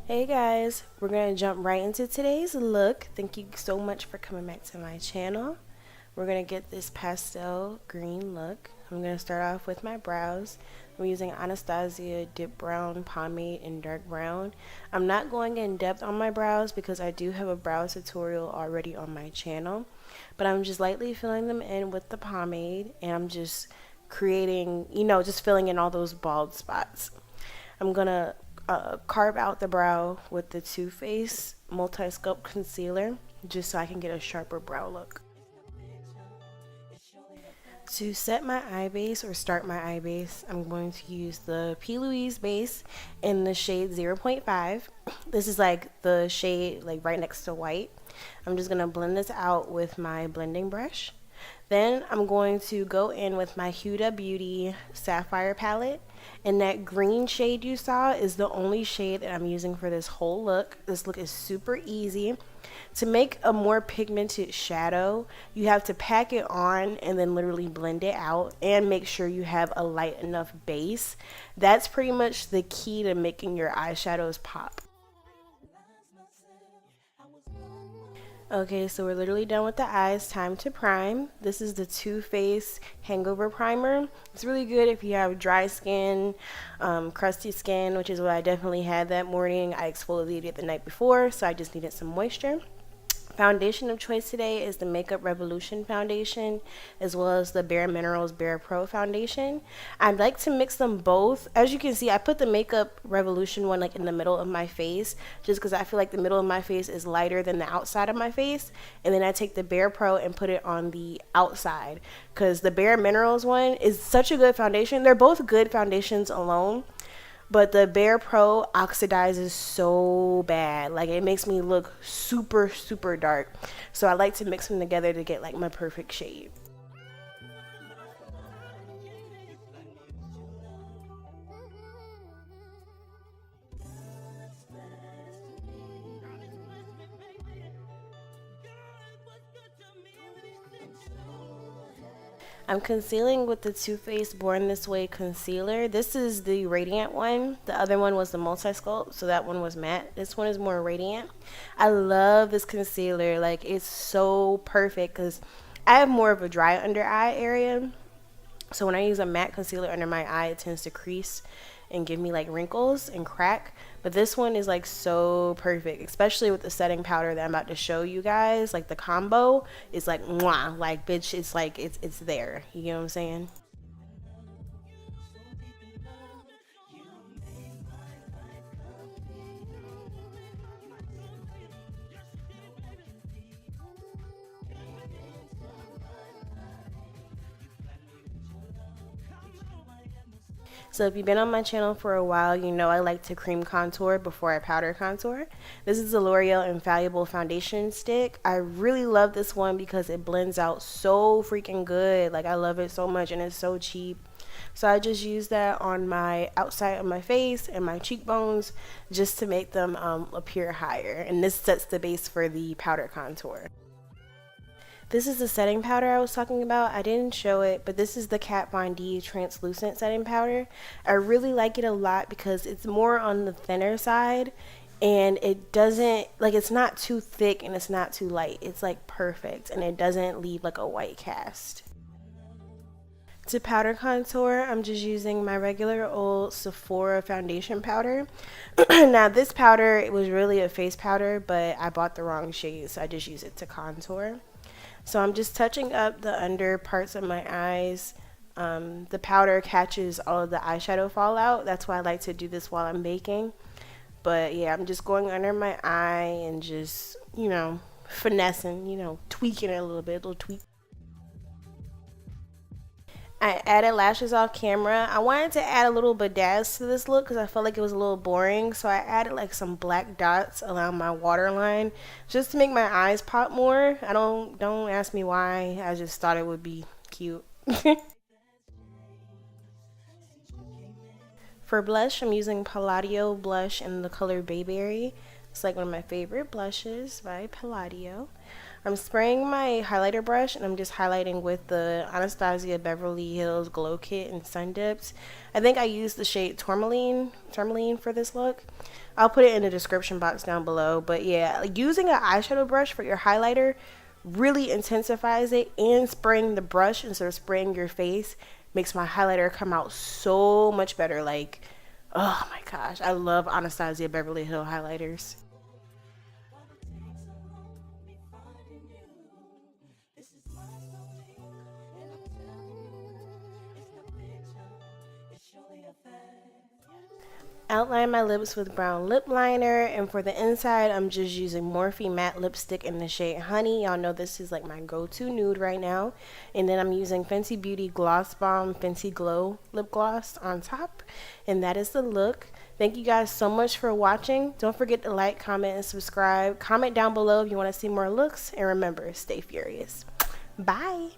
Hey guys, we're going to jump right into today's look. Thank you so much for coming back to my channel. We're going to get this pastel green look. I'm going to start off with my brows. I'm using Anastasia Dip Brown Pomade in dark brown. I'm not going in depth on my brows because I do have a brow tutorial already on my channel. But I'm just lightly filling them in with the pomade, and I'm just creating, just filling in all those bald spots. I'm going to carve out the brow with the Too Faced Multi-Sculpt Concealer just so I can get a sharper brow look. To set my eye base or start my eye base, I'm going to use the P. Louise base in the shade 0.5. This is like the shade like right next to white. I'm just going to blend this out with my blending brush. Then I'm going to go in with my Huda Beauty Sapphire palette, and that green shade you saw is the only shade that I'm using for this whole look. This look is super easy. To make a more pigmented shadow, you have to pack it on and then literally blend it out and make sure you have a light enough base. That's pretty much the key to making your eyeshadows pop. Okay, so we're literally done with the eyes. Time to prime. This is the Too Faced Hangover Primer. It's really good if you have dry skin, crusty skin, which is what I definitely had that morning. I exfoliated the night before, so I just needed some moisture. Foundation of choice today is the Makeup Revolution foundation, as well as the Bare Minerals Bare Pro foundation. I'd like to mix them both. As you can see, I put the Makeup Revolution one like in the middle of my face, just because I feel like the middle of my face is lighter than the outside of my face. And then I take the Bare Pro and put it on the outside, because the Bare Minerals one is such a good foundation. They're both good foundations alone, but the Bare Pro oxidizes so bad. Like, it makes me look super, super dark. So I like to mix them together to get like my perfect shade. I'm concealing with the Too Faced Born This Way concealer. This is the radiant one. The other one was the multi-sculpt, so that one was matte. This one is more radiant. I love this concealer. Like, it's so perfect because I have more of a dry under eye area. So when I use a matte concealer under my eye, it tends to crease and give me like wrinkles and crack. But this one is like so perfect, especially with the setting powder that I'm about to show you guys. Like, the combo is like mwah, like bitch, it's like it's there. You know what I'm saying? So if you've been on my channel for a while, you know I like to cream contour before I powder contour. This is the L'Oreal Infallible Foundation Stick. I really love this one because it blends out so freaking good. Like, I love it so much, and it's so cheap. So I just use that on my outside of my face and my cheekbones just to make them appear higher. And this sets the base for the powder contour. This is the setting powder I was talking about. I didn't show it, but this is the Kat Von D translucent setting powder. I really like it a lot because it's more on the thinner side, and it doesn't, like, it's not too thick and it's not too light. It's like perfect, and it doesn't leave like a white cast. To powder contour, I'm just using my regular old Sephora foundation powder. Now, this powder, it was really a face powder, but I bought the wrong shade, so I just use it to contour. So I'm just touching up the under parts of my eyes. The powder catches all of the eyeshadow fallout. That's why I like to do this while I'm baking. But yeah, I'm just going under my eye and just, finessing, tweaking it a little tweak. I added lashes off camera. I wanted to add a little bedazzle to this look because I felt like it was a little boring. So I added like some black dots along my waterline just to make my eyes pop more. Don't ask me why. I just thought it would be cute. For blush, I'm using Palladio blush in the color Bayberry. It's like one of my favorite blushes by Palladio. I'm spraying my highlighter brush and I'm just highlighting with the Anastasia Beverly Hills Glow Kit in Sundipped. I think I used the shade Tourmaline for this look. I'll put it in the description box down below. But yeah, like using an eyeshadow brush for your highlighter really intensifies it, and spraying the brush instead of spraying your face makes my highlighter come out so much better. Like, oh my gosh, I love Anastasia Beverly Hills highlighters. Outline my lips with brown lip liner, and for the inside I'm just using Morphe matte lipstick in the shade Honey. Y'all know this is like my go-to nude right now. And then I'm using Fenty Beauty Gloss Bomb Fenty Glow lip gloss on top, and that is the look. Thank you guys so much for watching. Don't forget to like, comment, and subscribe. Comment down below if you want to see more looks, and remember, stay furious. Bye.